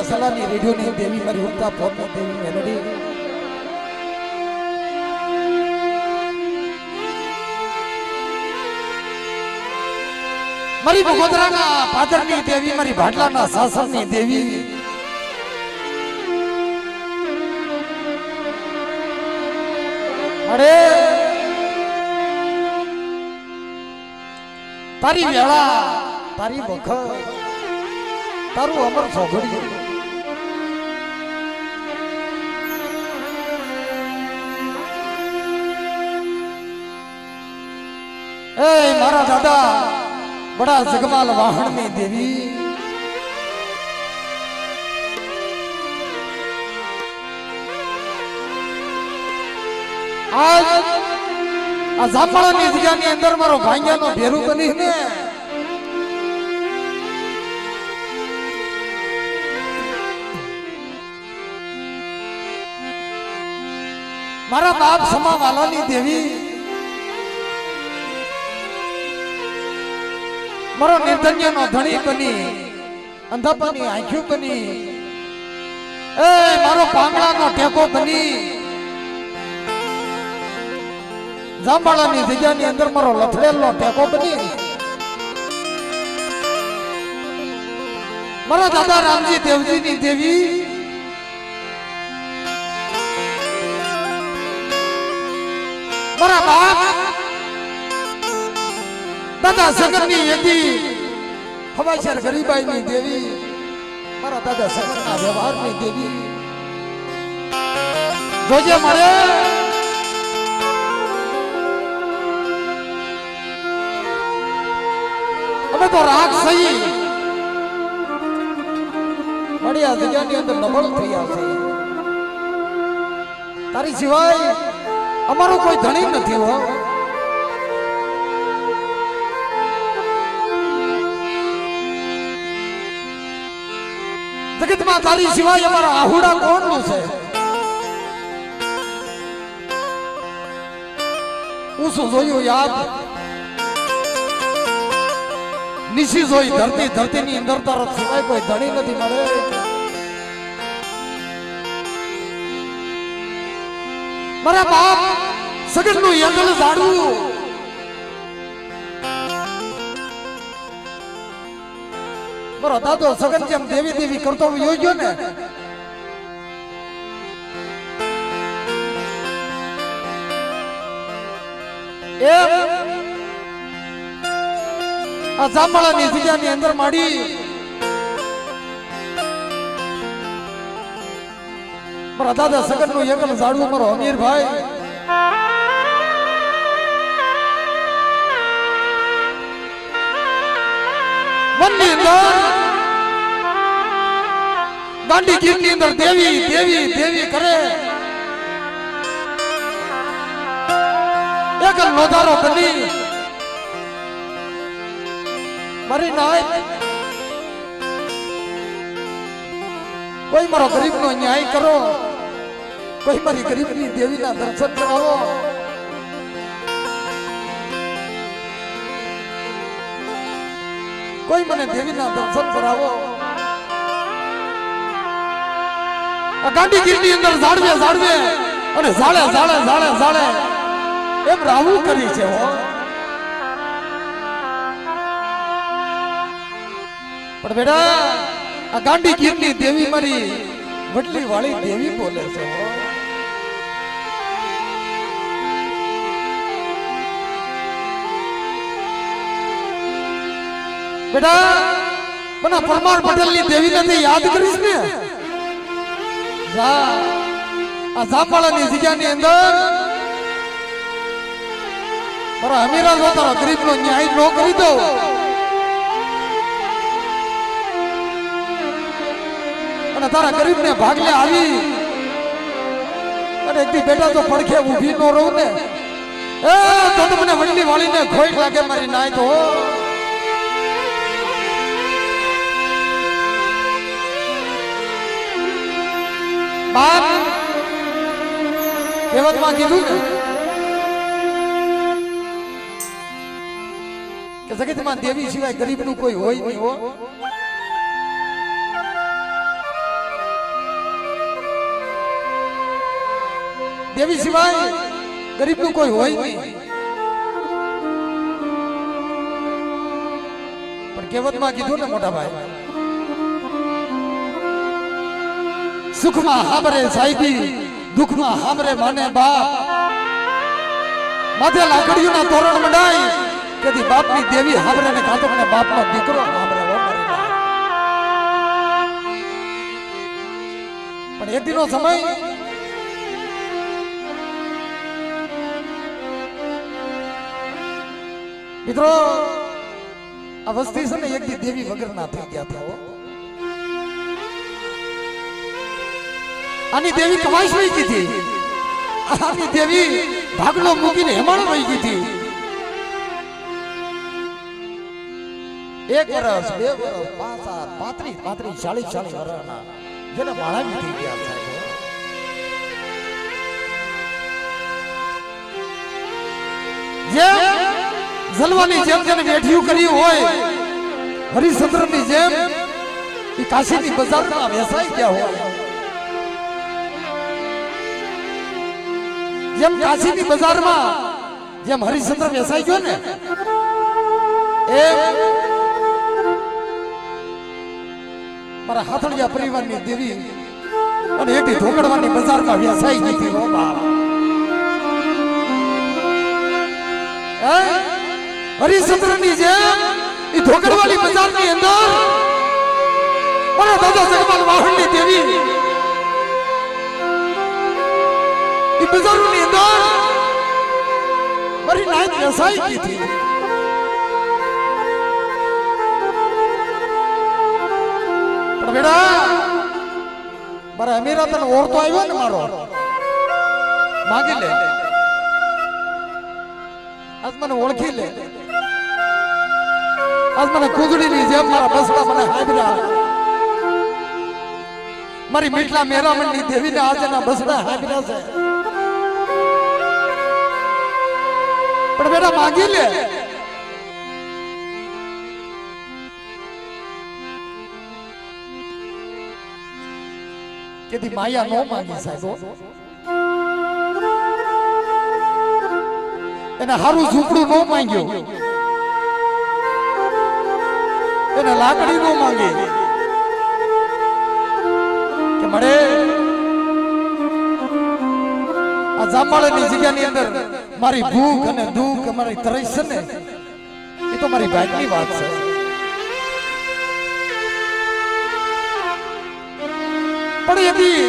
સલાની રેડિયોની દેવી મારી ઉગતા ફોનની દેવી મેલડી મારી બગોદરાના પાદરની દેવી મારી ભાટલાના સાસરની દેવી અરે તારી વેળા તારી વખત તારું અમર સોગડ્યું એ મારા દાદા બડા જગમાલ વાહણની દેવી આજ આ જામવાળાની જગ્યાની અંદર મારો ભાંગ્યાનો ભેરું બની ને મારા બાપ સમા વાલાની દેવી મારો નિર્ધન્યનો ધણી બની અંધાપાની આંખ્યું બની એ મારો પાંગડાનો ટેકો બની જાંબાળાની જગ્યાની અંદર મારો લથડેલનો ટેકો બની મારા દાદા રામજી દેવજીની દેવી મારા બાપ દાદા સગનની યદી હવાશર ગરીબાઈની દેવી મારા દાદા સગનના વ્યવહારની દેવી જોજે મળે અમે તો રાખ સહી મળી આ જગ્યાની અંદર નબળ થઈ આવશે તારી સિવાય અમારો કોઈ ધણી નથી હો જગતમાં તારી સિવાય અમારા આહુડા કોણનું છે હું શું જોયું યાદ નિશી જોઈ ધરતી ધરતીની અંદર તારા સિવાય કોઈ ધણી નથી મળે મારા બાપ સગનનું યંગલ ઝાડવું મારો દાદો સગન જેમ દેવી દેવી કરતો યોગ્યો ને એમ આ જાંબાળાની જગ્યાની અંદર માડી મારા દાદા સગનનું યંગલ ઝાડવું મારો અમીરભાઈ વનની અંદર દાંડી ગીરની અંદર દેવી દેવી દેવી કરે એક લોધારો બની મારી નાય કોઈ મારો ગરીબનો ન્યાય કરો કોઈ મારી ગરીબની દેવીના દર્શન કરાવો કોઈ મને દેવીના દર્શન કરાવો આ ગાંધીગીરની અંદર ઝાડવે ઝાડવે અને ઝાડે ઝાડે ઝાડે ઝાડે એમ રાવું કરી છે હો પણ બેટા આ ગાંધીગીરની દેવી મારી વડલી વાળી દેવી બોલે છે હો બેટા મને પરમાર પટેલની દેવી નથી યાદ કરીશ ને આ જાંબાળાની જગ્યાની અંદર મારા અમીરા જો તારા ગરીબનો ન્યાય ન કરી દો અને તારા ગરીબને ભાગલે આવી અને એકદી બેટા તો પડખે ઊભી ન રહું ને એ તો મને વડલી વાળીને ખોટ લાગે મારી નાય તો બાપ કહેવતમાં કીધું ને કે જગતમાં દેવી સિવાય ગરીબનું કોઈ હોય નહીં હો દેવી સિવાય ગરીબનું કોઈ હોય નહીં. પણ કહેવતમાં કીધું ને મોટા ભાઈ, સુખમાં હાબરે સાહેબી, દુઃખમાં હાબરે માને બાપ. માથે લાકડીઓના તોરણ મંડાય કેથી બાપની દેવી હાબરે ને કાતો મને બાપનો દીકરો હાબરે હો મારી બા. પણ એક દિનો સમય મિત્રો આ વસ્તી છે ને એક દી દેવી વગર ના થઈ ગયા હતા. આની દેવી કમાઈ વહી ગઈ હતી. આની દેવી ભાગલો મૂકીને હેમાળો વહી ગઈ હતી. 1 વર્ષ 2 વર્ષ 5 7 35 40 વર્ષના જેને માળાવી થઈ ગયા સાહેબ. જેમ જલવાની જેમ જેને વેઠિયું કર્યું હોય, હરિશ્ચંદ્રની જેમ એ કાશીની બજારમાં વેસાઈ ગયા હોય. જેમ કાશીની બજારમાં જેમ હરિશ્ચંદ્ર વેસાઈ ગયો ને એમ મારા હાથળિયા પરિવારની દેવી અને એકથી ઢોકળવાની બજારમાં વેસાઈ ગઈ હતી. ઓ બાપ, હરિશ્ચંદ્રની જેમ એ ઢોકળવાની બજારની અંદર મારા દાદા જગમાલ વાહણની દેવી એ બજારોની અંદર મારી નાયક વેસાઈ ગઈ હતી. પણ બેડા મારા અમીરા તને ઓળતો આવ્યો ને મારો માગી લે. આજ મને ઓળખી લે. આજ મને કુદડીની જેમ મારા બસડા મને હાજરા. મારી મીઠલા મેરામણની દેવીને આજે ના બસડા હાજરા છે. પણ બેટા માગી લે. કેથી માયા નો માંગી સાહેબ. એને હારું ઝૂંપડું નો માંગ્યું, એને લાકડી નો માંગી કે મળે આ જામવાળાની જગ્યાની અંદર મારી ભૂખ અને દુઃખ મારી તરસ છે ને એ તો મારી ભાગની વાત છે. પણ એથી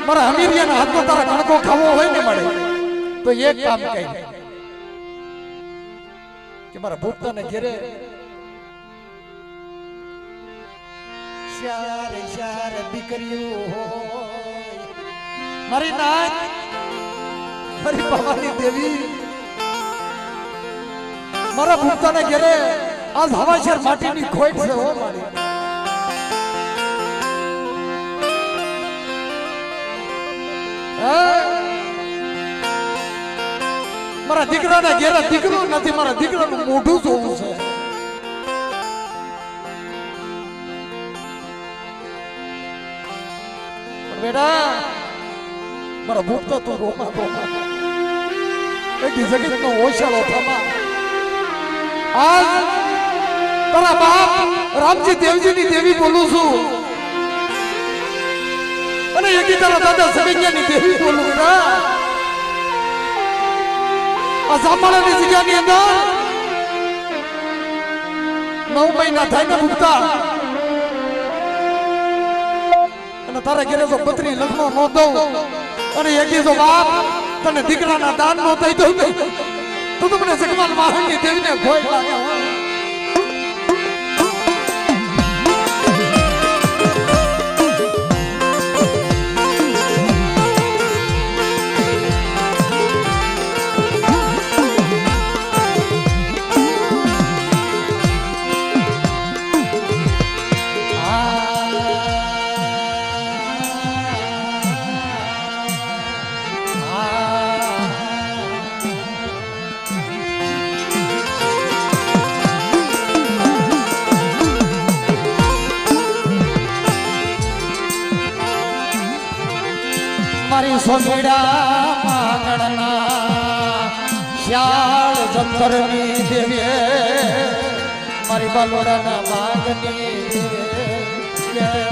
મારા હમીરિયાના હાથમાં તારા કણકો ખાવો હોય ને મળે તો એક કામ કહી કે મારા ભૂખતાને ઘેરે શારે શારે દીકરીઓ મારી નાક મારી બાવાની દેવી મારા ભૂખતાને ઘેરે આજ હવાશેર માટીની ખોટ છે હો મારી. મારા દીકરાના ઘેરે દીકરો નથી, મારા દીકરાનું મોઢું જોવું છે. બેટા મારા ભૂખતા તું રોમા રોમા એક જગત નો ઓછાળો થમા. આજ તારા બાપ રામજી દેવજીની દેવી બોલું છું અને એકી તારા દાદા સગૈયાની દેવી બોલું. બેટા આ જામવાળાની જગ્યાની અંદર 9 મહિના થાય ને ભૂખતા અને તારા ઘરે જો પત્રી લગ્નો નો દઉં અને એકી જો બાપ તને દીકરાના દાન નો થઈ દઉં તો તમને જગમાલ વાહણની દેવીને ભોય લાગે. સોમીડા માંગણના શ્યાળ જંતરની દેવીએ મારી બલોડાના માંગની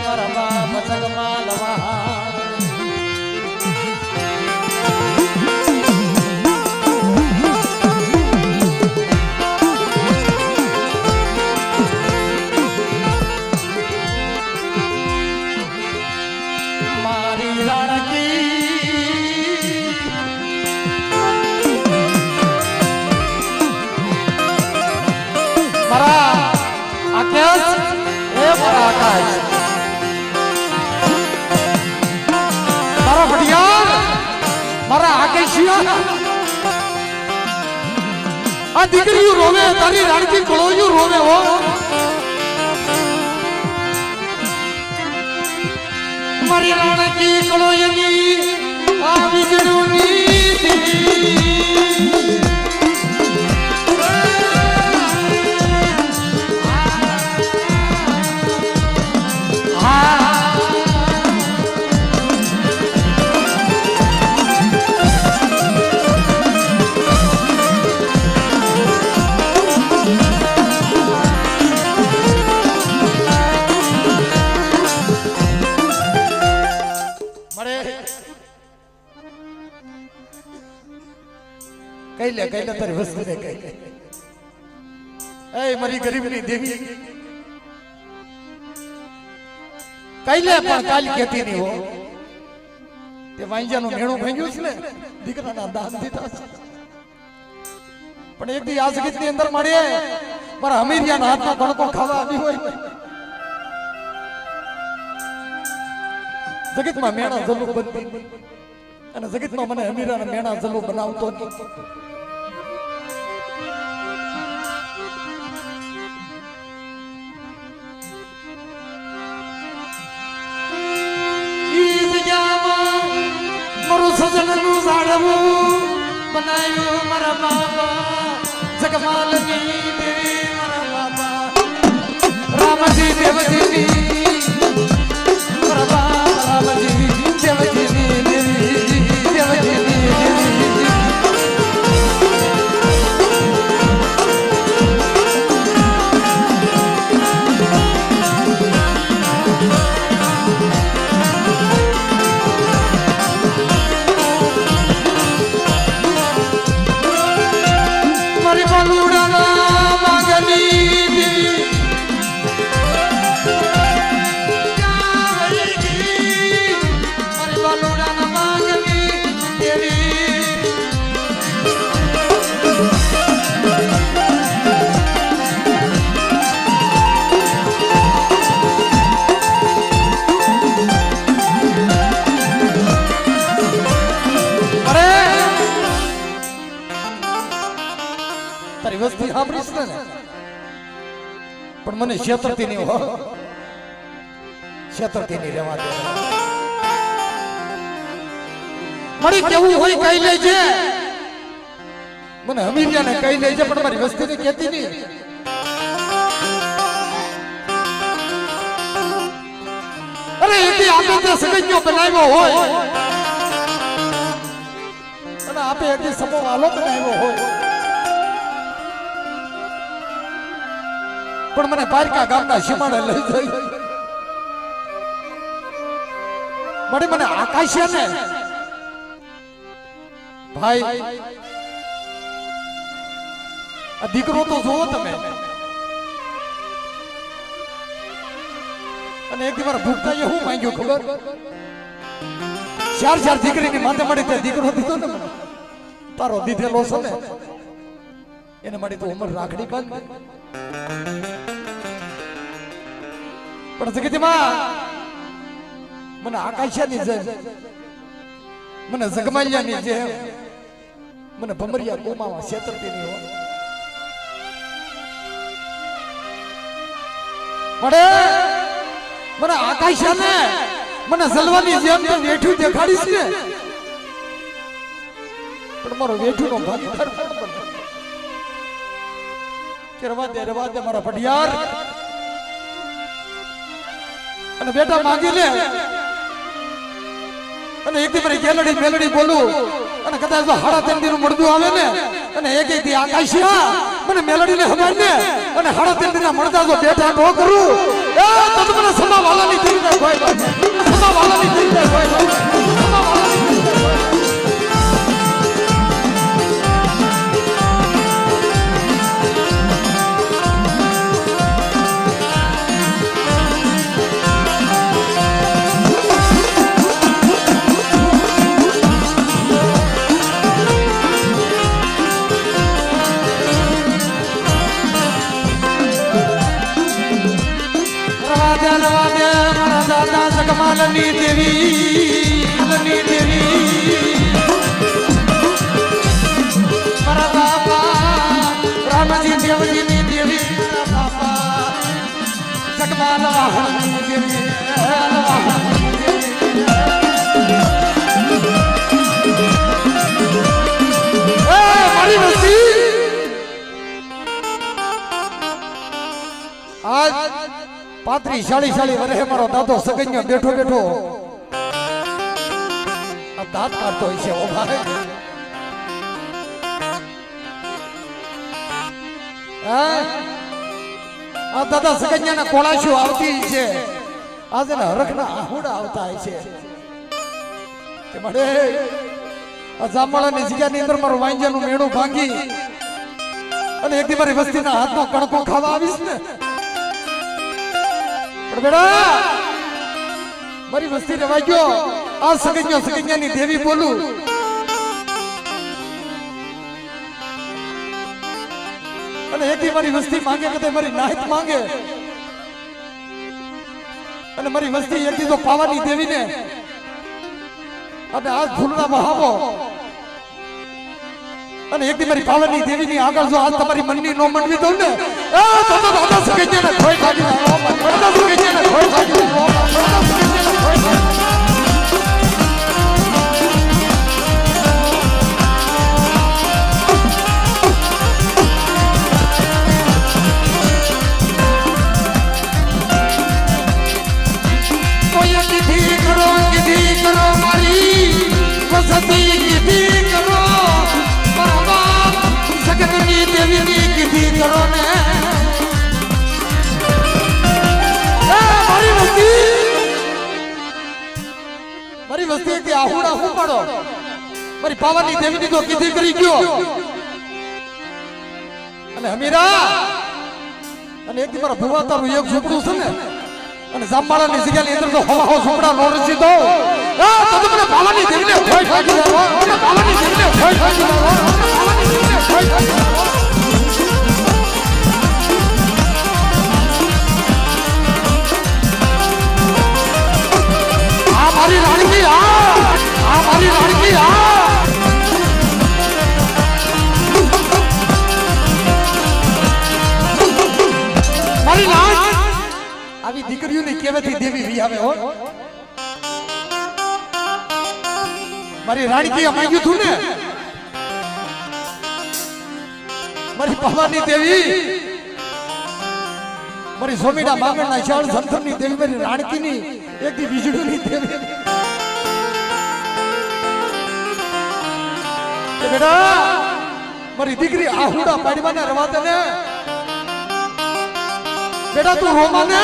મારા બાપ જગમાં લવા મારા ભડિયાર મારા આકેશિયા આ દીકરીઓ રોવે તારી રાણકી કળોયું રોવે હો મારી રાણકી કળોયની આ વીજળીની કઈ લે તારી વસ્તુ ને કઈ એ મારી ગરીબની દેવી કઈ લે પણ કાલ કેતી નહીં હો તે વાંજાનું મેણું ભાંગ્યું છે ને દીકરાના દાન દીધા છે પણ એક દી આ જગત ની અંદર મળે મારા હમીરિયાના હાથમાં કણકો ખાવા આવી હોય જગતમાં મેણા જલ્લું બનતી અને જગતમાં મને હમીરાના મેણા જલ્લું બનાવતો મારું સજનનું ઝાડવું બનાવ્યું મારા બાબા જગમાલની દેવી મારા બાબા રામજી દેવજીની મારા બાબા રામજી દેવજીની દેવી દેવજીની દેવી વસ્તી સાંભળીશ ને પણ મને છેતરતી નહીં હો છેતરતી નહીં રહેવા દે મારી કેવું હોય કઈ લેજે મને હમીરિયાને કઈ લેજે પણ મારી વસ્તીને કહેતી નહીં અરે એથી આપે તે સગજ્યો બનાવ્યો હોય અને આપે એથી સમો વાલો બનાવ્યો હોય પણ મને પારકા ગામના સીમાડે લઈ જઈ મને આકાશ ને ભાઈ આ દીકરો તો જોવો તમે અને એક વાર ભૂખતા એ હું માંગ્યું ખબર ચાર દીકરીની માથે મળી તે દીકરો દીધો ને તારો દીધેલો છે ને એને મળી તો ઉંમર રાખડી બંધ પણ જગતમાં મને આકાશની જેમ મને જગમાલિયાની જેમ મને ભમરિયા કોમામાં છેતરતી નહીં હોય મળે મને આકાશને મને જલવાની જેમ તો વેઠું દેખાડીશ ને પણ મારો વેઠું નો ભાગ રવા દે મારા ભડિયાર અને બેટા માંગી લે અને એક દી મારી ગેલડી મેલડી બોલું અને કદાચ જો હાડા ત્રણ દી નું મળદું આવે ને અને એક દી આકાશિયા મને મેલડી ને હમાય ને અને હાડા ત્રણ દી ના મળતા જો બેઠા નો કરું એ તો મને સમા વાલાની થઈ જાય કોઈ સમા વાલાની થઈ જાય કોઈ સમા વાલાની થઈ જાય કોઈ કમાલની દેવી મારા બાપા રામજી દેવજીની દેવી મારા બાપા જગમાલ વાહનની દેવી મારી વસ્તી આજ 35-40 વર્ષે મારો દાદો સગન્યો બેઠો બેઠો આ દાંત કાઢતો હોય છે ઓ ભાઈ આ દાદા સગન્યાના કોળાશો આવતી છે આજે હરખના આહુડા આવતા હોય છે કે મળે આ જામવાળાની જગ્યાની અંદર મારું વાંજાનું મેણું ભાંગી અને એક દી મારી વસ્તીના હાથમાં કણકો ખાવા આવીશ ને બેડા મારી વસ્તી રવાઈ ગયો આ સગન્યાની દેવી બોલું અને એક મારી વસ્તી માંગે કદાચ મારી નાહિત માંગે અને મારી વસ્તી એક તો પાવાની દેવી ને અને આ ફૂલના મહાવો અને એક મારી પાવાની દેવી ની આગળ જો આજ તમારી મનની નો મંડવી દઉં ને તો દાદા સગન્યાને ખોઈ ભાગી દાદા સગન્યાને ખોઈ ભાગી દાદા સગન્યાને ખોઈ ભાગી કીધી કરો મારી વસતી કીધી કરો સગનની દેવીની કીધી કરો ને મારી વસ્તી કે આહુડા હું પાડો મારી પાવાની દેવીની તો કીધી કરી ગયો અને હમીરા અને એક દી મારા ભુવા તારું એક ઝૂંપડું છે ને અને જામવાળાની જગ્યાની અંદર તો હવા ઝૂંપડા નો રચી દો તો મને પાવાની દેવીને ખોઈ ભાગી દેવો મને પાવાની દેવીને ખોઈ ભાગી દેવો પાવાની દેવીને ખોઈ ભાગી દેવો આ મારી રાણી આ મારી રાણી મારી રાણી આવી દીકરીઓની કેવાથી દેવી વી આવે હો મારી રાણી માંગ્યું તું ને મારી પાવાની દેવી મારી સોમીના માંગણના શાળ સંતરની દેવી મારી રાણકીની એક દી વીજળીની દેવી બેટા મારી દીકરી આહુડા પાડવાના રવા દે ને બેટા તું રોમા ને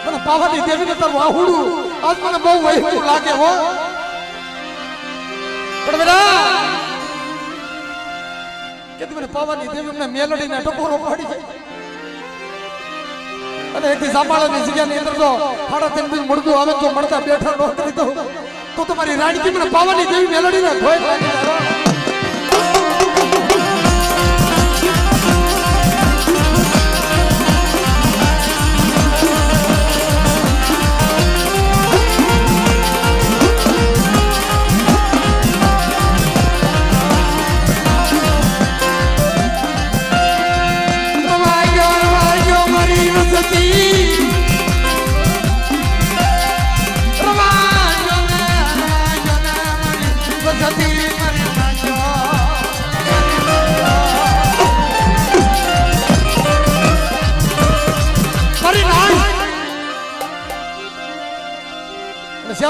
મને પાવાની દેવી ને તારું આહુડું આજ મને બહુ વહેલું લાગે હો પણ બેટા કે મને પાવાની દેવી મને મેલડીને ટપોરો પાડી જાય અને એક જામવાળાની જગ્યાની અંદર તો હાડા ત્રણ દિન મળતું આવે તો મળતા બેઠા નો કરી દઉં તો તમારી રાણી મને પાવાની દેવી મેલડીને ધોઈ લાગી સતી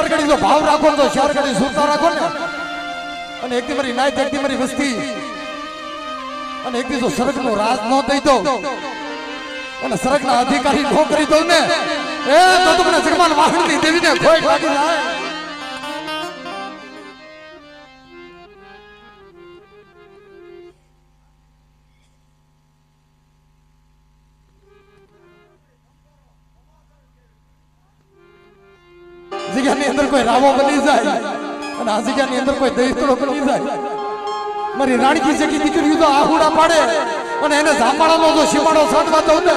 ચાર ઘડી જો ભાવ રાખો ને તો ચાર ઘડી સુરતા રાખો ને અને એકથી મારી નાયત એકથી મારી વસ્તી અને એકથી જો સરગનું રાજ ન દઈ દો અને સરગના અધિકારી ન કરી દઉં ને એ તો તમને જગમાન વાહણની દેવીને ખોઈ લાગી જાય. જગ્યાની અંદર કોઈ રાવો બની જાય અને આ જગ્યાની અંદર કોઈ દહીતળો બની જાય. મારી રાણકી જગી દીકરી તો આહુડા પાડે અને એને જાંબાળાનો જો સીમાડો સાધવા દઉં ને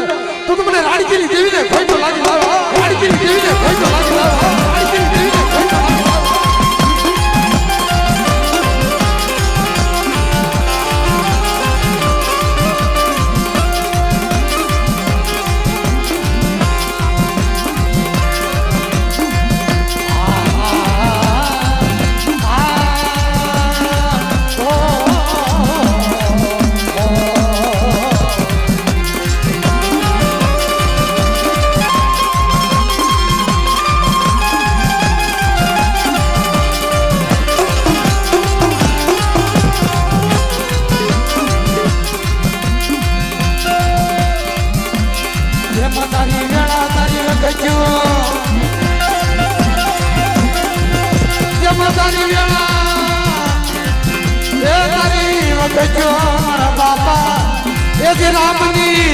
તો તમને રાણકીની દેવીને ખોઈ તો લાગી જાય. રાણકીની દેવીને ખોઈ તો લાગી જાય. રાણકીની દેવીને ખોઈ તો લાગી જાય.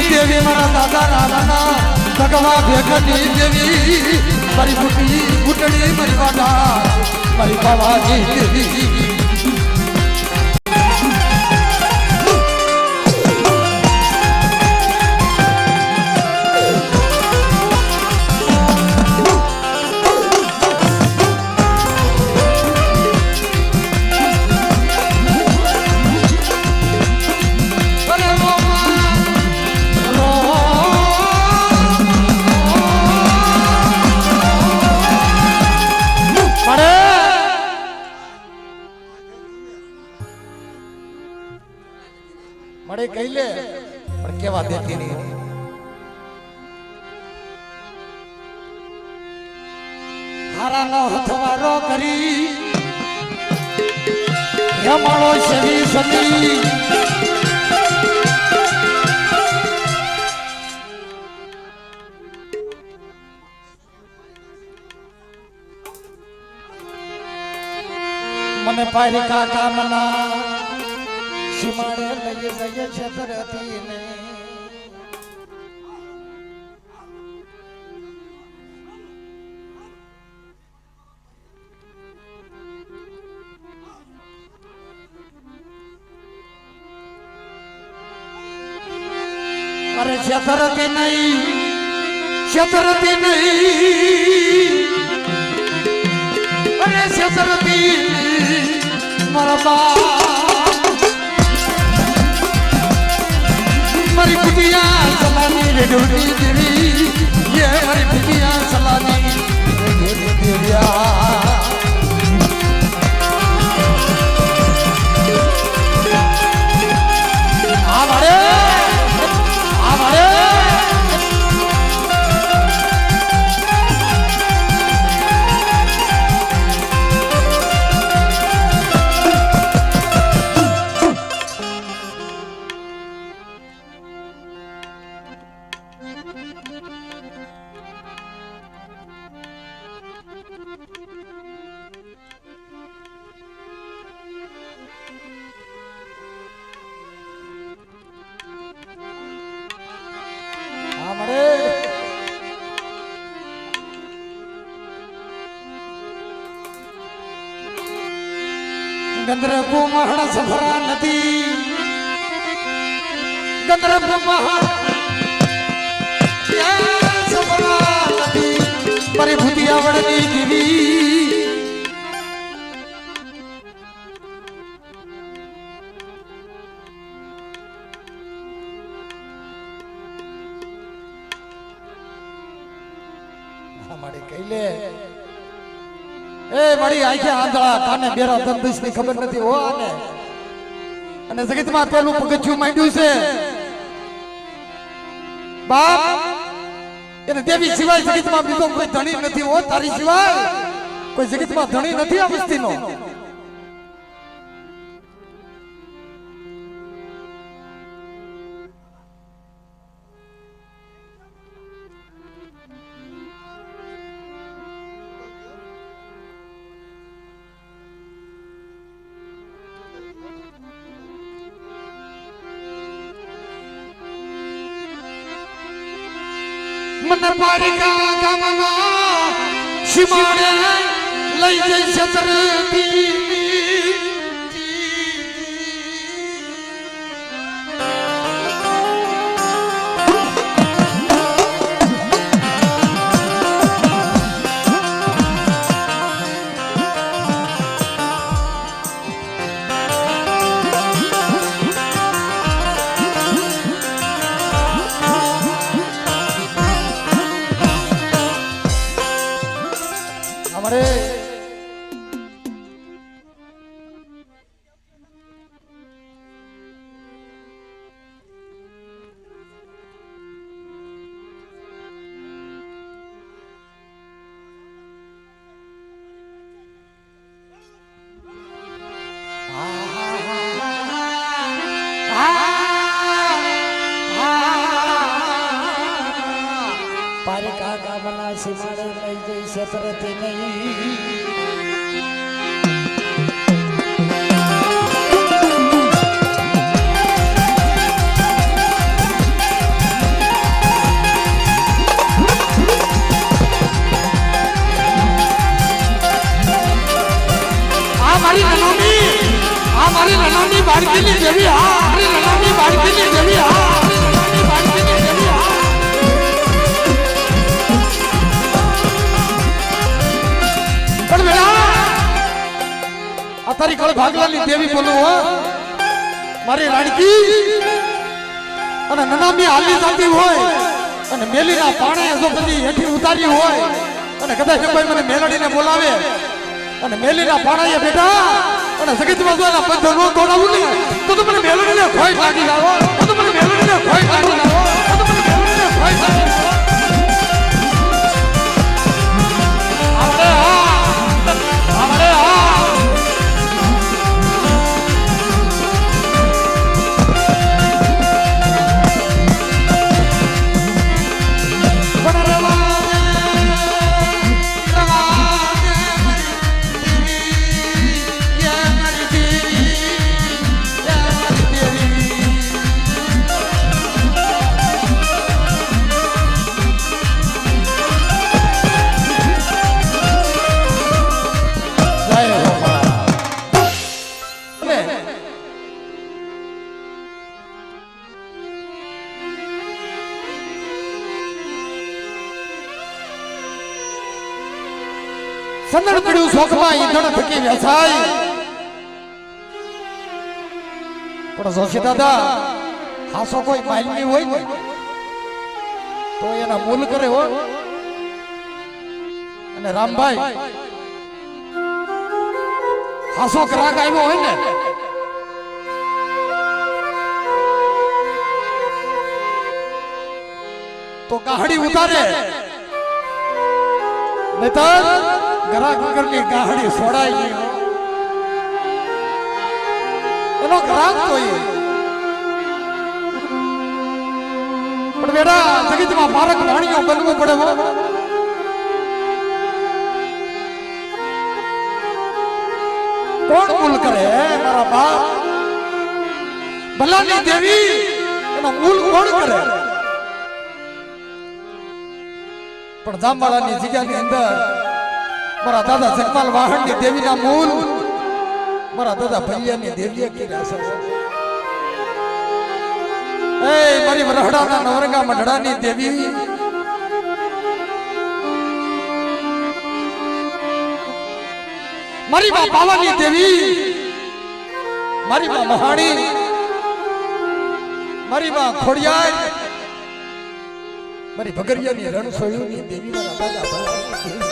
દેવી મારા દાદા નાના ભગવા ભેગની દેવી મારી બુટી બુટડી મારી વાડા મારી બાવાજી દેવી મળે કહી લે પણ કેવા દેતી નહીં. હારાનો હથવારો કરી હેમાળો શરી સની મને પારી કાકા મના સીમાડે લઈ જઈએ છતરતીને અરે છતરતી નહીં છતરતી નહીં અરે છતરતી મારા બા મારી બુટિયા સલાની રેડોડી દેવી ये મારી બુટિયા સલાની રેડોડી દેવ્યા આ મારે ગંદ્રકો મહાણ સફરા નથી ગંદ્રકો મહાણ સફરા નથી મારી ભૂતિયા વડની દેવી અમારે કહી લે એ મારી આંખે આંધળા કાને બેરા દંદીશ ની ખબર નથી હો આને અને જગતમાં પેલું પગથિયું માંડ્યું છે બાપ એને દેવી સિવાય જગતમાં બીજો કોઈ ધણી નથી હો તારી સિવાય કોઈ જગતમાં ધણી નથી આ વસ્તીનો. મને પારિકા ગામના સીમાડે લઈ જઈ છત્રતી પારિકા ગામના સીમાડે લઈ જઈ છત્રતી નહીં. મારી રણોની બાળકીની જેવી હા, મારી રણોની બાળકીની જેવી હા, મારી રણોની બાળકીની જેવી હા. પણ બેટા આ તારી કળ ભાગલાની દેવી બોલું હો, મારી રાણકી અને નનામી હાલી જતી હોય અને મેલીના પાણે જો કદી હેઠી ઉતારી હોય અને કદાચ કોઈ મને મેલડીને બોલાવે અને મેલીના પાણાએ બેટા અને સગીતમાં જો એના પંજો નો દોડાવું ને તો મને મેલડીને ખોઈ લાગી જાવ, તો મને મેલડીને ખોઈ લાગી જાવ, તો મને મેલડીને ખોઈ લાગી જાવ. આપણે હા સંદળ પડ્યું શોખમાં ઈંધણ થકી વેચાય. પણ જોશી દાદા હાસો કોઈ માલની હોય ને તો એના મૂલ કરે હો. અને રામભાઈ હાસો ગ્રાહક આવ્યો હોય ને તો ગાહડી ઉતારે નહીતર ગ્રાહક વગરની ગાહડી છોડાય નહીં. એનો ગ્રાહક તો પણ બેટા જગતમાં મારક વાણીઓ બનવું પડે. કોણ મૂલ કરે મારા બાપ? ભલાની દેવી એનો મૂલ કોણ કરે? પણ જામવાળાની જગ્યાની અંદર મારા દાદા જગમાલ વાહણની દેવીના મૂલ મારા દાદા ભૈયાની દેવીએ કર્યા છે. એ મારી વરહડાના નવરંગા મંડળાની દેવી મારી માં પાવાની દેવી, મારી માં મહાણી, મારી માં ખોડિયાર, મારી ભગરિયાની રણછોડ્યુની દેવી મારા દાદા ભૈયાની દેવી.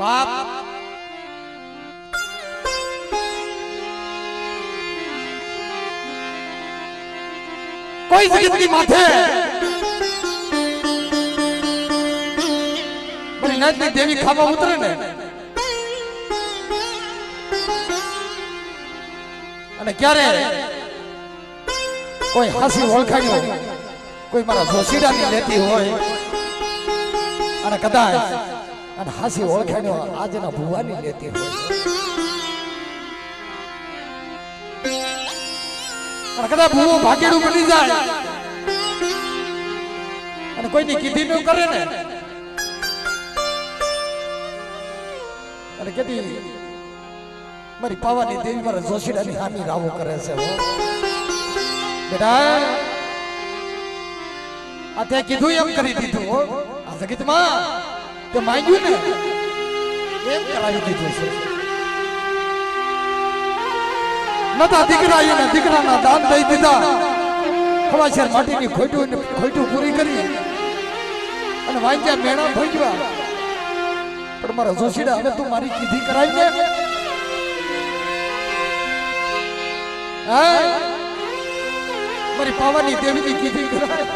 બાપ કોઈ જગતની માથે મારી નાતની દેવી ખાવા ઉતરે ને અને ક્યારે કોઈ હાસી ઓળખાણ્યો કોઈ મારા જોશીડાની લેતી હોય અને કદાચ અને હાસી ઓળખાણ્યો આજના ભુવાની લેતી હોય અને કદાચ ભૂવો ભાગેડું બની જાય અને કોઈની કીધી ન કરે ને અને કેતી મારી પાવાની દેવી મારા જોશીડાની હામી રાવો કરે છે બેટા આ તે કીધું એમ કરી દીધું આ જગતમાં તે માંગ્યું ને એમ કરાવી દીધું છે નતા દીકરાઓને દીકરાના દાન દઈ દીધા ખવાશેર માટીની ખોટું પૂરી કરી અને વાંચ્યા મેણા ભોગવ્યા પણ મારા જોશીડા હવે તું મારી કીધી કરાવી દે મારી પાવાની દેવીની કીધી કરાય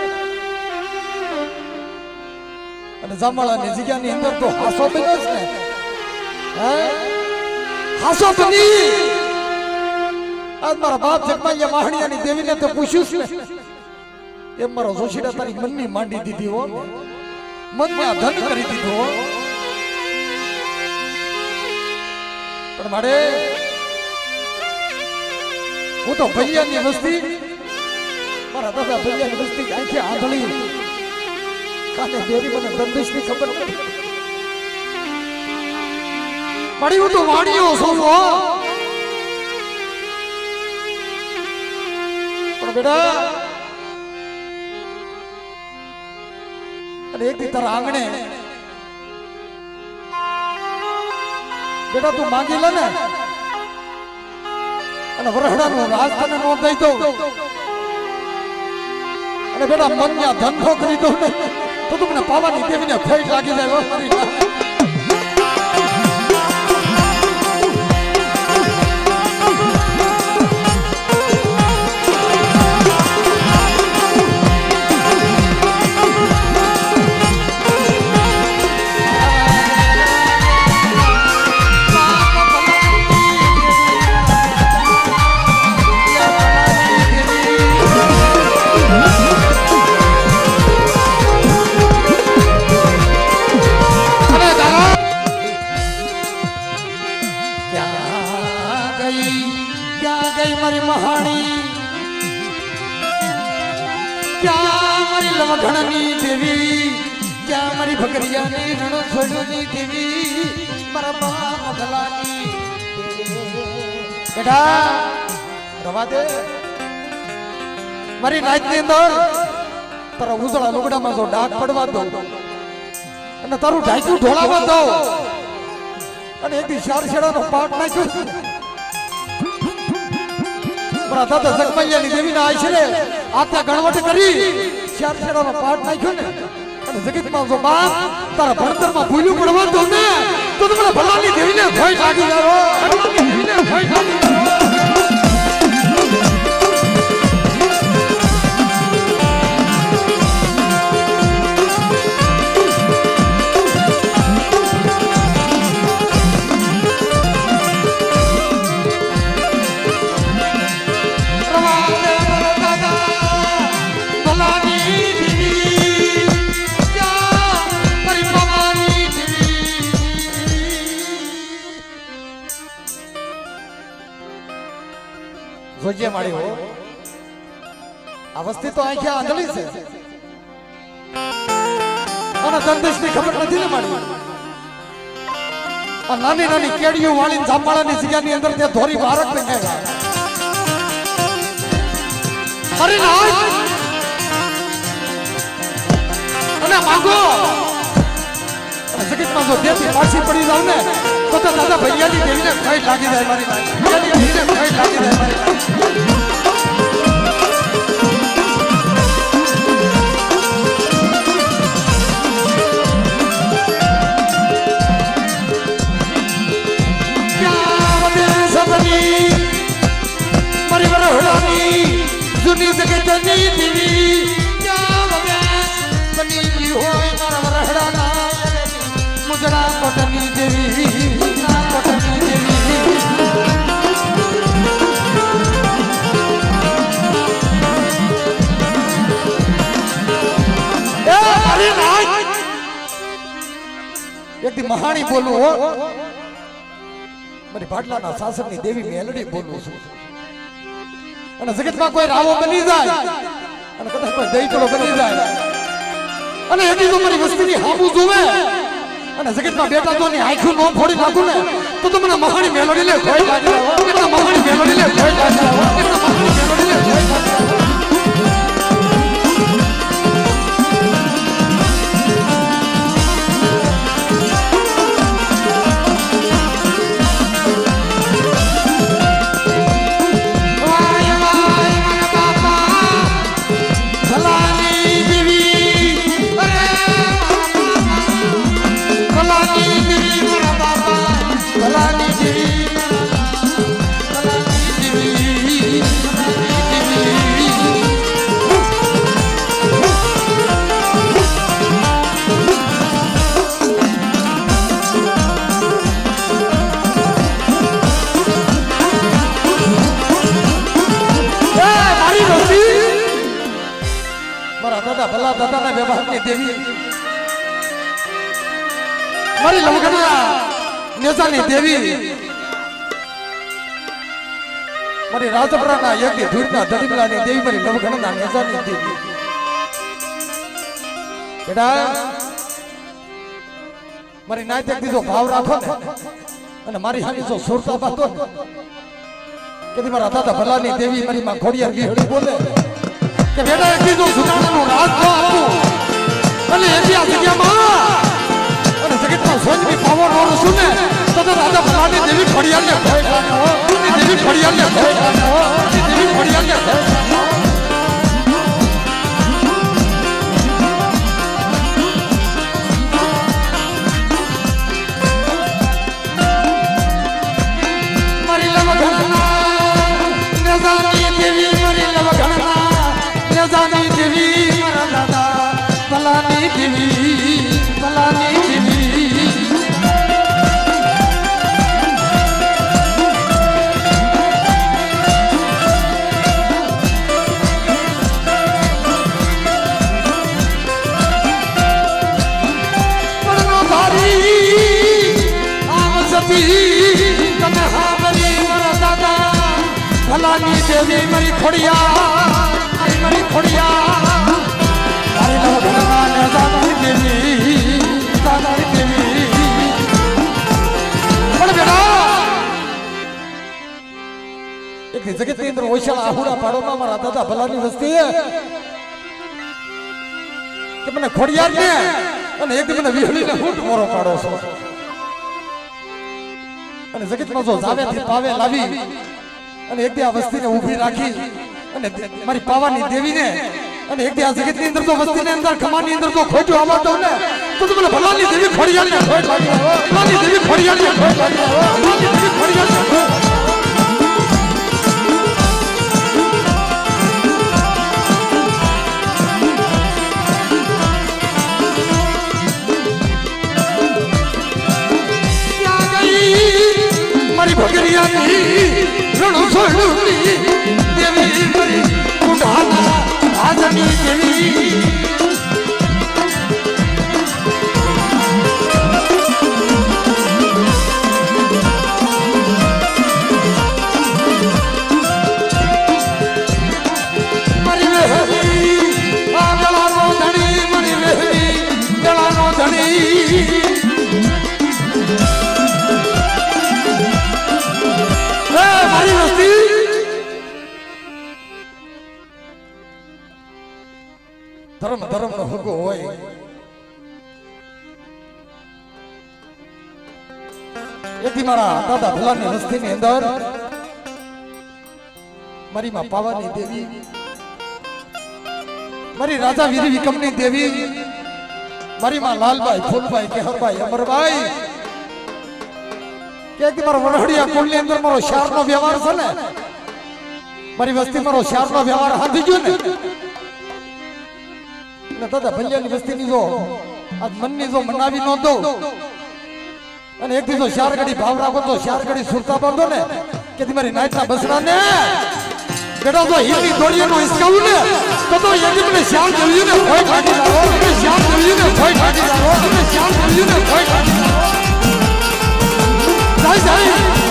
અને જામવાળાની જગ્યાની અંદર તો હાસો બન્યો છે ને હાસો બની આજ મારા બાપ જગમાયા વાહણિયાની દેવીને તો પૂછ્યું છે એમ મારો જોશીડા તારી મનની માંડી દીધી હો મનમાં ધન કરી દીધો પણ મારે હું તો ભૈયાની વસ્તી મારા દાદા ભૈયાની વસ્તી આંખે આંધળી કાને દેવી મને દંડેશની ખબર નથી મારી હું તો વાણીઓ છું પણ બેટા અને એક દી તારા આંગણે બેટા તું માંગી લે ને અને વરહડાનું રાજ તને નોંધાઈ દઉં અને બેટા મન્યા ધંધો કરી દઉં ને તો તું મને પાવાની દેવીને ફેટ લાગી જાય લવઘણની દેવી ક્યાં મારી ભગરિયાની રણછોડની દેવી મારા બાપ ગલાની બેટા રવા દે મારી નાચની અંદર તારા ઉજળા લુગડામાં જો ડાઘ પડવા દો અને તારું ઢાંકું ઢોળાવા દો અને એક દી ચાર છેડાનો પાઠ નાખ્યો મારા દાદા જગમૈયાની દેવીના આશરે આત્યા ગણવટ કરી ચાર છેડાનો પાઠ નાખ્યો ને અને જગતમાં જો બાપ તારા ભણતરમાં ભૂલ્યું પડવા દો ને તો તમને ભલાની દેવીને ભય લાગી જાય ભલાની દેવીને ભય લાગી જાય જોજે મારી હો આ વસ્તી તો આંખે આંધળી છે અને દંડેશની ખબર નથી ને મારી આ નાની નાની કેડીઓ વાળીને જામવાળાની જગ્યાની અંદર ત્યાં ધોરી બારક દેખાય મારી નાચ અને માંગો જગતમાં જો દેશી પાછી પડી જાવ ને તો દાદા ભૈયાની દેવીને ફાઈટ લાગી જાય મારી ભૈયાની દેવીને ફાઈટ લાગી જાય મારી મારી વરહડાની જૂની જગતની દેવી ક્યાં બની હોય મારા વરહડાના ઉજળા કોટની દેવી ઉજળા કોટની દેવી એક દી મહાણી બોલું હો મારી ભાટલાના શાસનની દેવી મેલડી બોલું છું અને જગતમાં કોઈ રાવો બની જાય અને કદાચ કોઈ દહીચલો બની જાય અને એની તો મારી વસ્તીની હાબુ જોવે અને જગતમાં બેટા તો ની આંખું નો ફોડી નાખું ને તો મને મહાણી મેલડી લે કોઈ લાગે કેટલા મહાણી મેલડી લે કોઈ લાગે કેટલા મહાણી મેલડી લે કોઈ લાગે ભલા દાદાના વ્યવહારની દેવી મારી લવગણના નેજાની દેવી મારી રાજપરાના યજ્ઞ ધૂળના દડીલાની દેવી મારી લવગણના નેજાની દેવી બેટા મારી નાયક દીધો ભાવ રાખો ને અને મારી હાની જો સુરતા બાતો કે મારા દાદા ભલાની દેવી મારી માં ઘોડિયાર ગીહડી બોલે કે બેટા એક દીધો સુનાણાનું રાજ તો આપું અને એથી આ જગ્યામાં અને જગતમાં સોજની પાવર વાળું છું ને તો રાજા ભલાની દેવી ખડિયાલને ભય લાગે હો દેવી ખડિયાલને ભય લાગે હો દેવી ખડિયાલને ભય લાગે હો મારી લવગણના નેજાની દેવી મારી લવગણના નેજાની દેવી મારા દાદા ભલાની દેવી ભલાની દેવી પરણોધારી આમ સતી તમે હા મારી મારા દાદા ભલાની દેવી મારી ખોડિયા મારી ખોડિયા મારી લવગણના નેજાની દેવી દાદાની દેવી પણ બેટા એક જગતની અંદર ઓછા આહુડા પાડોમાં મારા દાદા ભલાની વસ્તી કે મને ખોડિયાર ને અને એક મને વિહળીને હૂંટ મોરો પાડો છો અને જગતમાં જો જાવેથી પાવે લાવી અને એક દી આ વસ્તીને ઊભી રાખી અને મારી પાવાની દેવીને અને એક દી આ જગતની અંદર તો વસ્તીની અંદર ખમાની અંદર તો ખોટું આવતો ને તો મને ભલાની દેવી ખોડિયારને ખોટ લાગે ભલાની દેવી ખોડિયારને ખોટ લાગે ભલાની દેવી ખોડિયારને ખોટ મારી ભગરિયાની રણો છોડુની દેવી મારી કુંડાલા આજની દેવી મારી વેહરી આ ગળાનો ધણી મારી વેહરી ગળાનો ધણી મારી વસ્તી ધર્મ ધર્મ નો હગો હોય એથી મારા દાદા ભલાની વસ્તીની અંદર મારી માં પાવાની દેવી મારી રાજા વીરી વિકમની દેવી મારી માં લાલભાઈ ફૂલભાઈ કેહરભાઈ અમરભાઈ કે મારો વરહડિયા કુળની અંદર મારો શારનો વ્યવહાર છે ને મારી વસ્તી મારો શારનો વ્યવહાર હાથી ગયો ને દાદા ભલ્યાની વસ્તીની જો આજ મનની જો મનાવી ન દઉં અને એક દિવસો ચાર ઘડી ભાવ રાખો તો ચાર ઘડી સુરતા બાંધો ને કે તમારી નાઈટના બસરા ને બેટા તો હિન્દી દોડીએ નો હિસકાવું ને તો એક મને શ્યામ દેવજી ને ભોય ઠાકી લાવો તમે શ્યામ દેવજી ને ભોય ઠાકી લાવો તમે શ્યામ દેવજી ને ભોય ઠાકી લાવો જય જય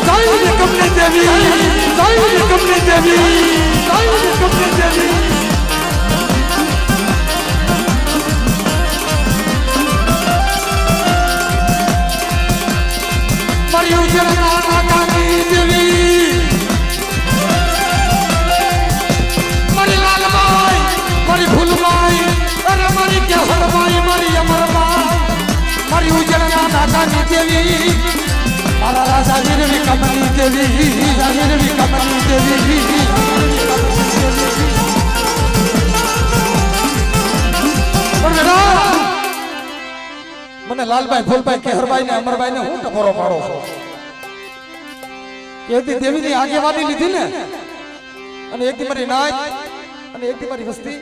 જય કમલી દેવી જય કમલી દેવી જય કમલી દેવી મારી ઉજળના નાકાની દેવી મારી લાલબાઈ મારી ફૂલબાઈ અરે મારી કેસરબાઈ મારી અમરબાઈ મારી ઉજળના નાકાની દેવી મારા રાજા વીરવી કમલી દેવી વીરવી કમલી દેવી મને લાલભાઈ ફૂલભાઈ કેહરભાઈ ને અમરભાઈ ને હું ટકોરો પાડો છો એક દી દેવી ની આગેવાની લીધી ને અને એક દી મારી નાચ અને એક દી મારી વસ્તી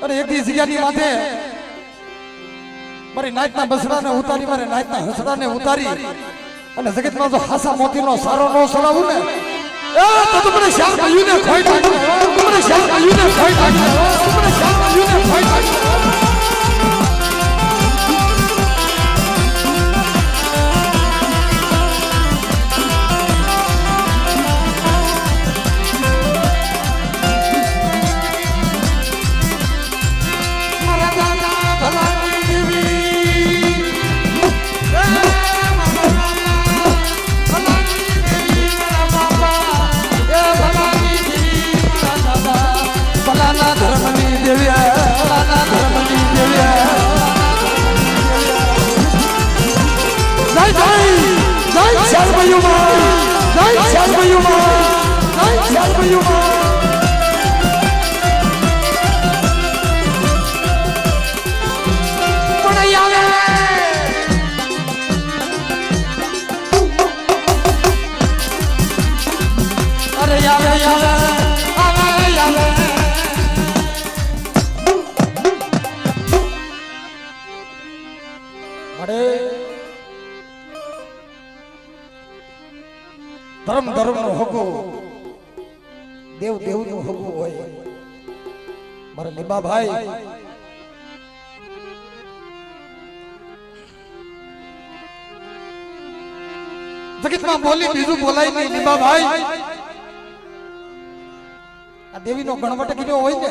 અને એક દી જગ્યાની માથે મારી નાચ ના બસડા ને ઉતારી મારી નાચ ના હસડા ને ઉતારી અને જગત માં જો હાસા મોતી નો સારો નો સડાવું ને તો મને શ્યામ કહ્યું ને ખોઈ નાખ્યું મને શ્યામ કહ્યું ને ખોઈ નાખ્યું મને શ્યામ કહ્યું ને ખોઈ નાખ્યું ધર્મ ધર્મ નો હગો દેવ દેવ નો હગો હોય મારા લીબા ભાઈ જગતમાં બોલી બીજું બોલાય નહીં લીબા ભાઈ આ દેવી નો ગણવટ કીધો હોય ને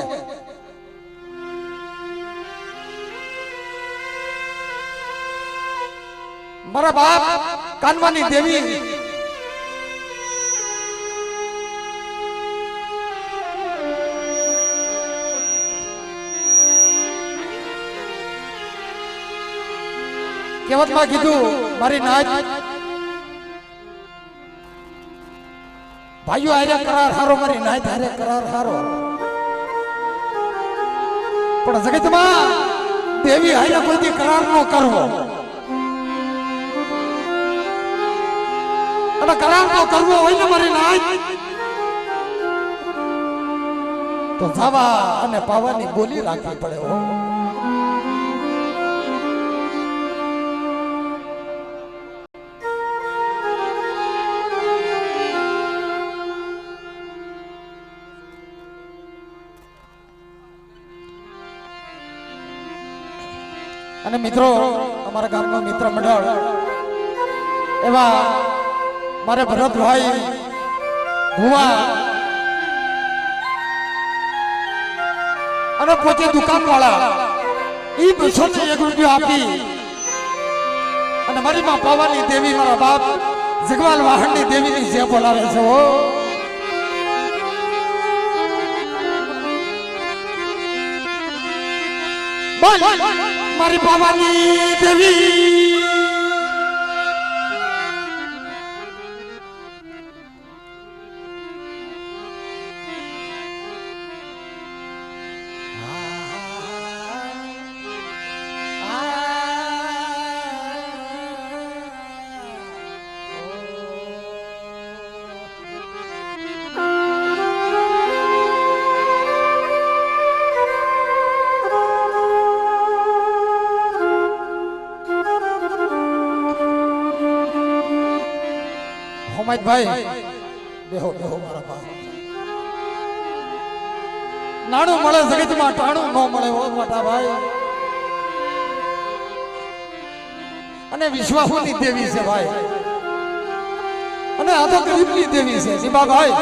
મારા બાપ કાનવાની દેવી કેવતમાં કીધું મારી નાચ ભાઈઓ આરે કરાર હારો મારી નાચ હારે કરાર હારો પણ જગતમાં દેવી હારે કોઈ કરાર નો કરવો અને કરાર નો કરવો હોય ને મારી નાચ તો જવા અને પાવાની બોલી રાખવી પડે હો અને મિત્રો અમારા ગામનો મિત્ર મંડળ એવા મારે ભરતભાઈ ભુવા અને પોતે દુકાન વાળા ઈ 201 રૂપિયા આપી અને મારી માં પાવાની દેવી મારા બાપ જગવાલ વાહણની દેવીની જે બોલાવે છે હો બોલ મારી પાવાની દેવી હોમાજ ભાઈ બેહો બેહો મારા બા નાણું મળે જગતમાં ટાણું ન મળે હો મોટા ભાઈ અને વિશ્વાસોની દેવી છે ભાઈ અને આ તો ગરીબની દેવી છે જીબા ભાઈ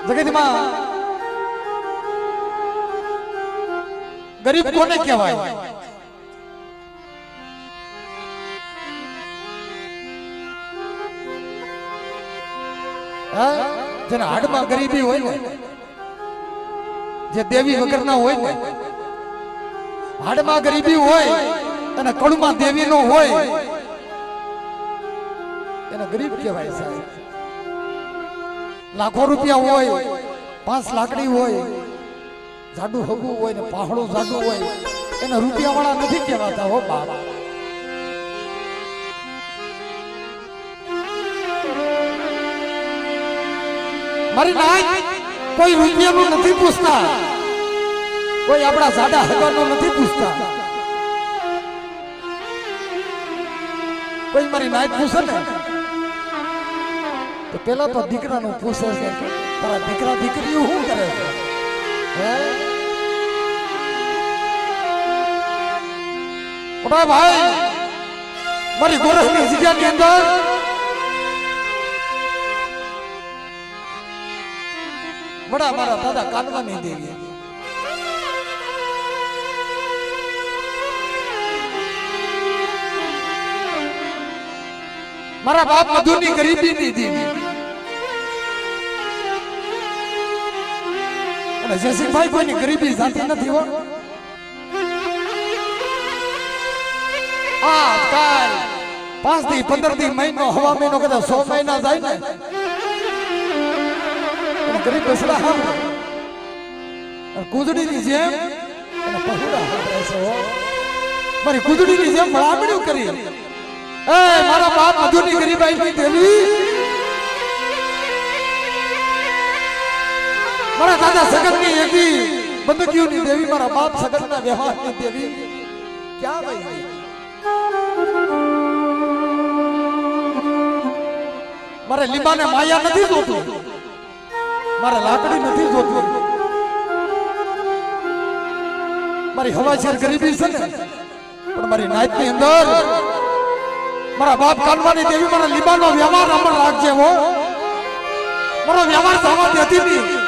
જગતમાં ગરીબ કોને કહેવાય જેના હાડમાં ગરીબી હોય ને જે દેવી વગરના હોય ને હાડમાં ગરીબી હોય અને કળુમાં દેવી નો હોય એને ગરીબ કહેવાય સાહેબ લાખો રૂપિયા હોય 5 લાકડી હોય જાડું હગું હોય ને પહાડું જાડું હોય એને રૂપિયા વાળા નથી કહેવાતા હો બાપ મારી નાય કોઈ રૂપિયાનું નથી પૂછતા કોઈ આપણા સાડા હગાનું નથી પૂછતા કોઈ મારી નાય પૂછે ને તો પેલા તો દીકરાનું પૂછે છે તારા દીકરા દીકરીઓ શું કરે છે હે મોટા ભાઈ મારી ગોરખની જગ્યાની અંદર બડા મારા દાદા કાનવાની દેવી મારા બાપ મધુની ગરીબીની દેવી અને જયસિંહભાઈ કોઈની ગરીબી જાતી નથી હો આજકાલ 5 થી 15 થી મહિનો હવા મહિનો કદાચ 100 મહિના જાય ને ગરીબ બસડા હામ કુદડીની જેમ અને પહોળા હાંભળે છે હો મારી કુદડીની જેમ ભલામણ્યું કરી એ મારા બાપ મધુની ગરીબાઈની દેવી મારા દાદા સગતની એકી બંદગીઓની દેવી મારા બાપ સગતના વ્યવહારની દેવી ક્યાં ગઈ મારે લીંબાને માયા નથી જોતું મારે લાકડી નથી જોતી મારી હવાશેર ગરીબી છે ને પણ મારી નાયતની અંદર મારા બાપ કાનવાની દેવી મારા લીબાનો વ્યવહાર અમર રાખજે હો મારો વ્યવહાર થવા દેતી નહીં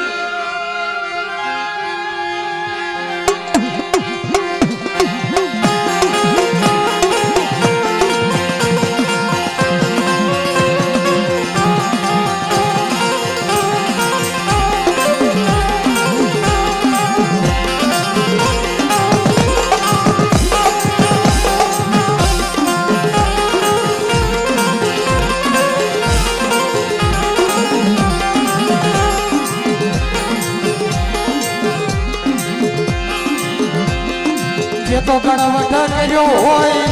તો ગણવટ કર્યો હોય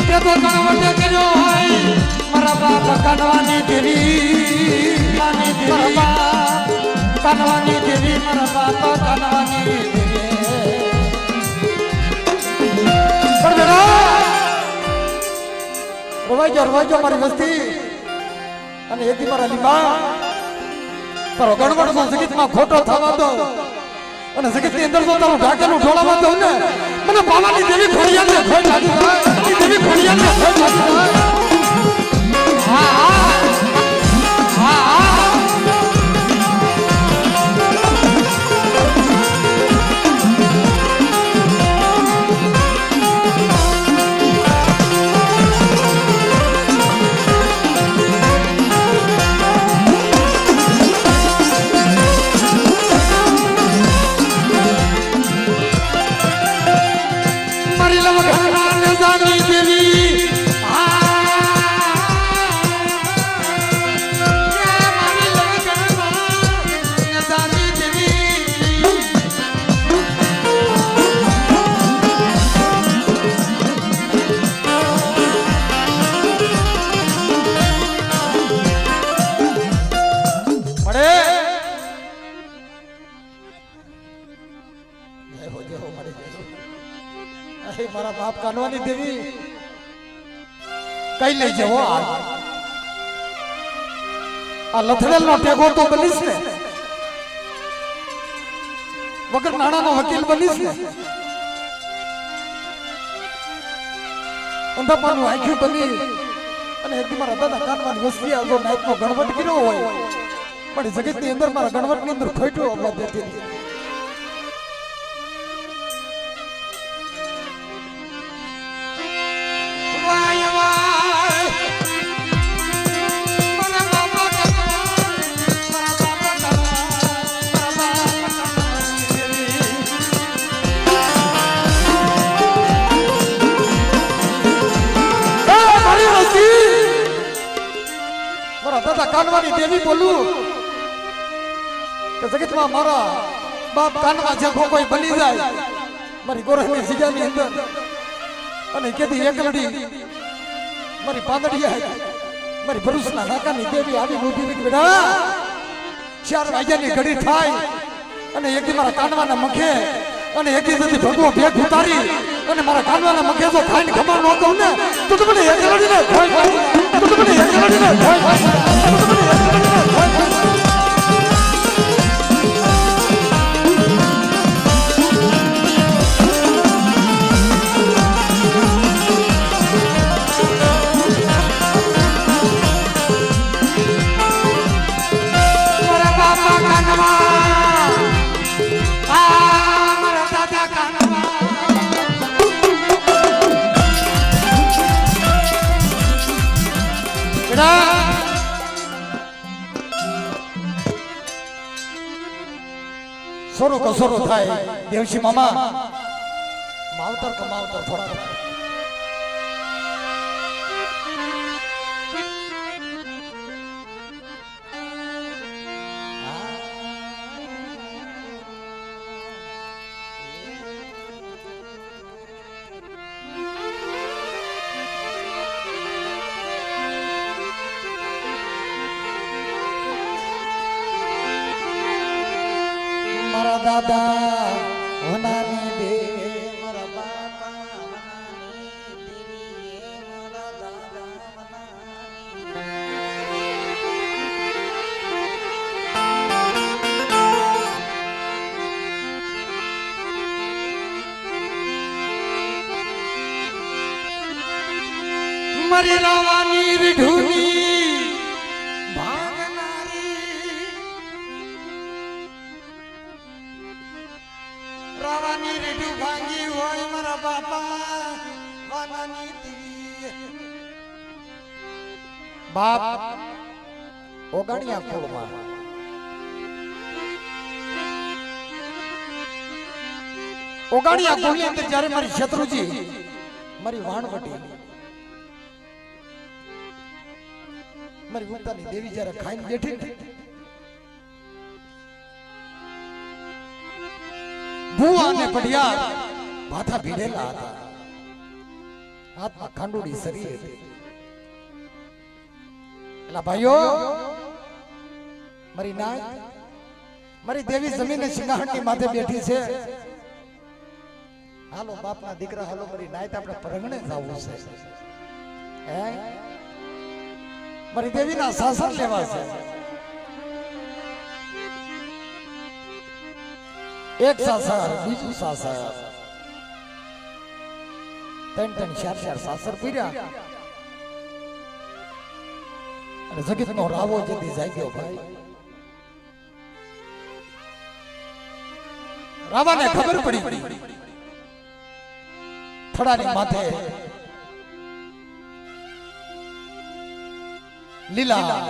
તે તો ગણવટ કર્યો હોય મારા બાપ કાનવાની દેવી મારા બાપ કાનવાની દેવી મારા બાપ કાનવાની દેવી રવાજો મારી વસ્તી અને એથી મારા લીંબા તારો ગણવટ જગતમાં ખોટો થવા દો અને જગતની અંદર જો તારું ઢાકેલું ઢોળાવા દઉં ને મને બાવાની દેવી ખોડિયાને ખોઈ લાગી જાય દેવી ખોડિયાને ખોઈ લાગી જાય અરે મારા બાપ કાનવાની દેવી કઈ લઈ જવો આ લથડેલ નો ટેગો તો બનીશ ને વગર નાણાનો વકીલ બનીશ ને અંધાપાનું આંખ્યું બની અને એક મારા દાદા કાનવાની વસ્તી આવતો નાઈટનો ગણવટ કર્યો હોય પણ જગતની અંદર મારા ગણવટની અંદર ખોટું આવવા દેતી દાદા કાનવાની દેવી બોલું કે જગતમાં મારા બાપ કાનવા જેવો કોઈ બની જાય મારી ગોરની જગ્યાની અંદર અને કેદી એકલડી મારી પાંદડિયા મારી ભરૂચના નાકાની દેવી આવી ઊભી રહી બેટા 4 વાગ્યાની ઘડી થાય અને એકદી મારા કાનવાના મુખે અને એકદી જતી ભગવો ભેગ ઉતારી અને મારા કાનવાના મુખે જો ખાઈને ખબર ન કહું ને તો મને એકલડીને ભોય ભાઈ તો મને એકલડીને ભોય ભાઈ સોરો કસોરો થાય દેવશી મામા માવતર કમાવતર થોડા થાય મારા દાદા હોનાની દેવે મારા બાપા હોનાની દેવી મારા દાદા હોનાની મારી રાવાની રીઢુની રાવાની રેડુ ભાંગી હોય મારા બાપા વાનાની દેવી બાપ ઓગણિયા કુળમાં ઓગણિયા કુળની અંદર જ્યારે મારી શત્રુજી મારી વાણવટી મારી ઉતાની દેવી જ્યારે ખાઈને બેઠી ભુવા ને પડિયા માથા ભીડેલા હતા હાથમાં ખાંડુડી સરી હતી એલા ભાઈઓ મારી નાય મારી દેવી જમીને સિંહાસનની માથે બેઠી છે હાલો બાપના દીકરા હાલો મારી નાય આપણે પરગણે જવું છે હે મારી દેવીના સાસર લેવા છે એક સાસર બીજું સાસર 3 4 સાસર પીર્યા અને જગતનો રાવો જતી જાગ્યો ભાઈ રાવાને ખબર પડી થડાની માથે લીલા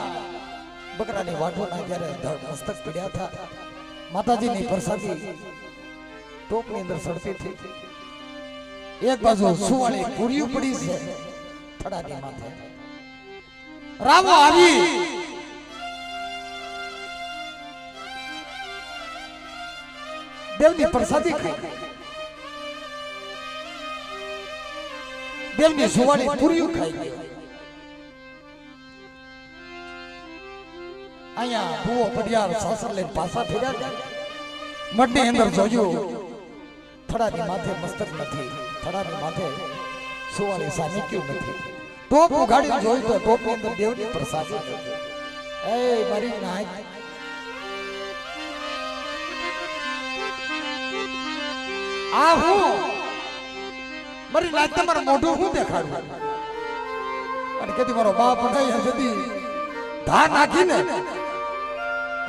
બકરાની વાઢોના જ્યારે મસ્તક પીડ્યા હતા માતાજીની પ્રસાદી ટોપની અંદર સડતી હતી એક બાજુ સુવાળી પૂરીઓ પડી છે થડાની માથે રાવો આવી દેવની પ્રસાદી ખાઈ દેવની સુવાળી પૂરીઓ ખાઈ ગઈ અહીંયા ભૂવો પડિયાર સાસર લઈને પાછા ફેર્યા મઠની અંદર જોયું થડાની માથે મસ્તક નથી, થડાની માથે સુવાળી સામે ક્યું નથી. ટોપ ઉઘાડી જોઈ તો ટોપની અંદર દેવની પ્રસાદી નથી. એ મારી નાક આ હું મારી નાક તમારું મોઢું હું દેખાડું અને કેતી મારો બાપ નહીં જતી ધા નાખીને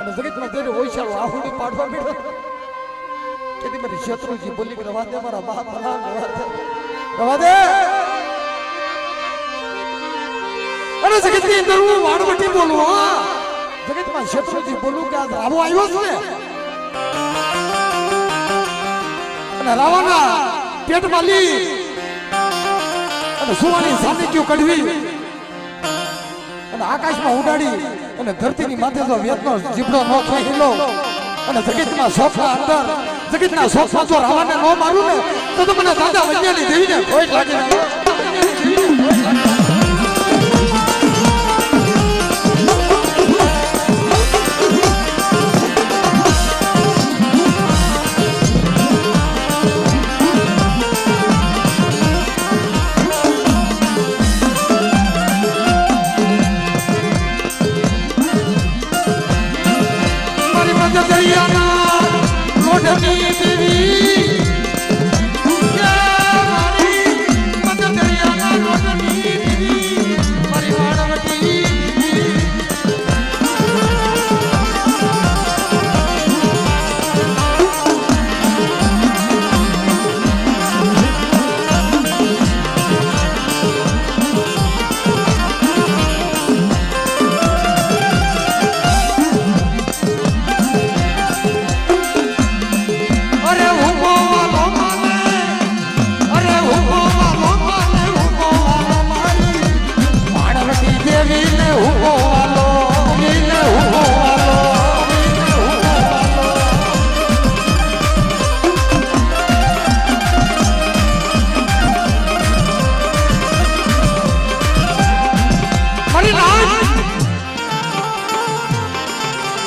અને જગતમાં તેરે ઓઈશાળો આહુડી પાડવા બેઠો કેતી મારી શત્રુજી બોલી રવા દે મારા બાપ ભલા રવા દે અરે જગતની અંદર હું વાણવટી બોલું. હા જગતમાં શત્રુજી બોલું કે આ રાવો આવ્યો છે અને રાવાના પેટમાં લી અને સુવાની સામે ક્યું કઢવી અને આકાશમાં ઉડાડી અને ધરતીની માથે જો વેદનો જીબડો ન ખેંચેલો અને જગતમાં સોફા અંદર જગતના સોફા જો રાવાને ન મારું ને તો મને દાદા વૈજ્ઞાનિક દેવીને કોઈ લાગે ના.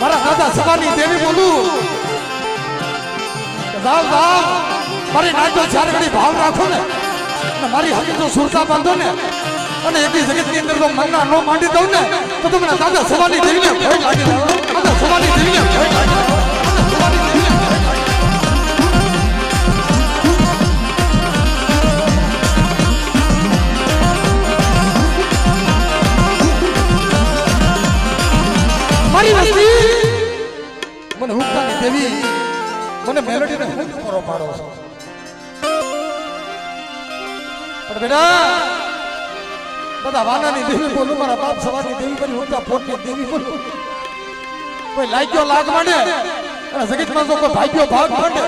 મારા દાદા સવાની દેવી બોલું જાવ જાવ મારી નાજો ચાર ઘડી ભાવ રાખો ને અને મારી હકીકતો સુરતા બાંધો ને અને એકી જગતની અંદર જો મનના નો માંડી દઉં ને તો તમને દાદા સવાની દેવીને ભય લાગી જાય. દાદા સવાની દેવીને ભય લાગી જાય. સવાની દેવીને ભય લાગી જાય. મારી વસ્તી મને હુકતાની દેવી મને મેલોડીને હુક કરો પાડો છો પણ બેટા બધા વાનાની દેવી બોલું મારા બાપ સવાની દેવી કરી હુકતા પોટની દેવી બોલું કોઈ લાગ્યો લાગ માંડે અને જગતમાં જો કોઈ ભાગ્યો ભાગ માંડે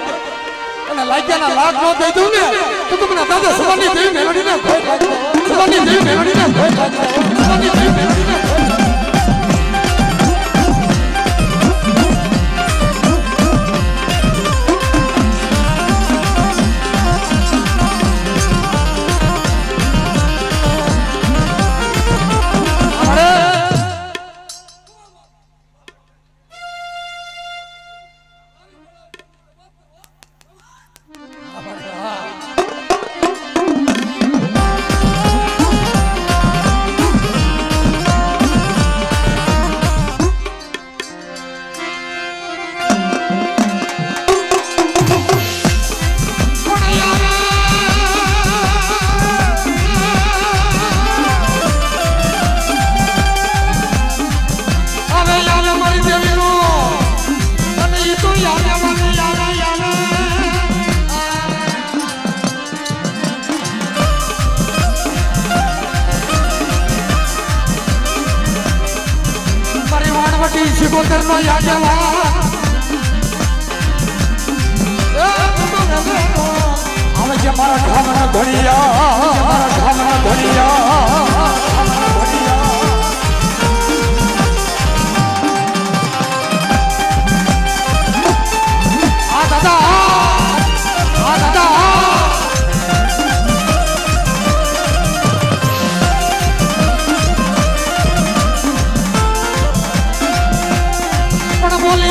અને લાગ્યાના લાગ ન દઈ દઉં ને તો તમને દાદા સવાની દેવી મેલોડીને ભય લાગે. સવાની દેવી મેલોડીને ભય લાગે. સવાની દેવી મેલોડીને ભય લાગે. શિકોતર નો યાદવા આવે છે મારા ઠામના ધણિયા મારા ઠામના ધણિયા આ દાદા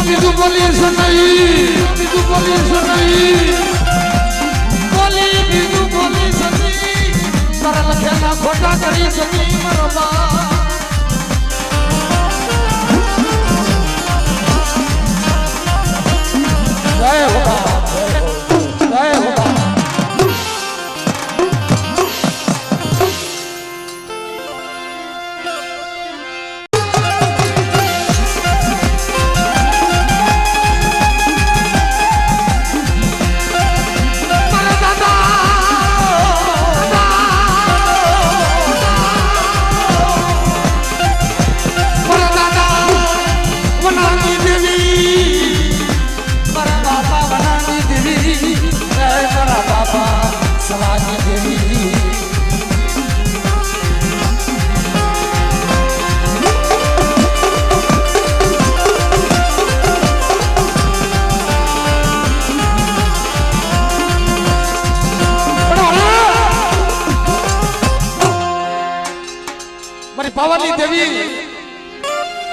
બીજું બોલીશ નહીં સવાની દેવી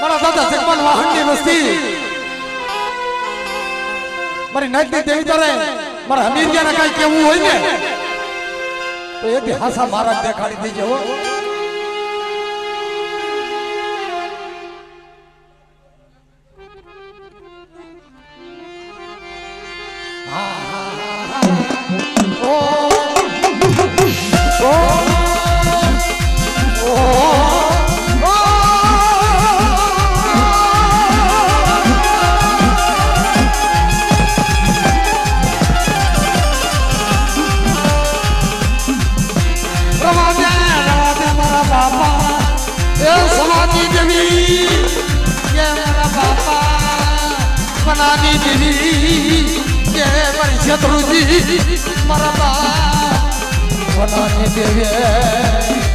મારા દાદા જગમાન વાહનની વસ્તી મારી નાચની દેવી તારે મારા હમીરજાને કાંઈ કેવું હોય ને તો એથી હાસા મહારાજ દેખાડી દેજે હો. बनानी देवी ये बड़ी शत्रुजी मरदा बनानी देवी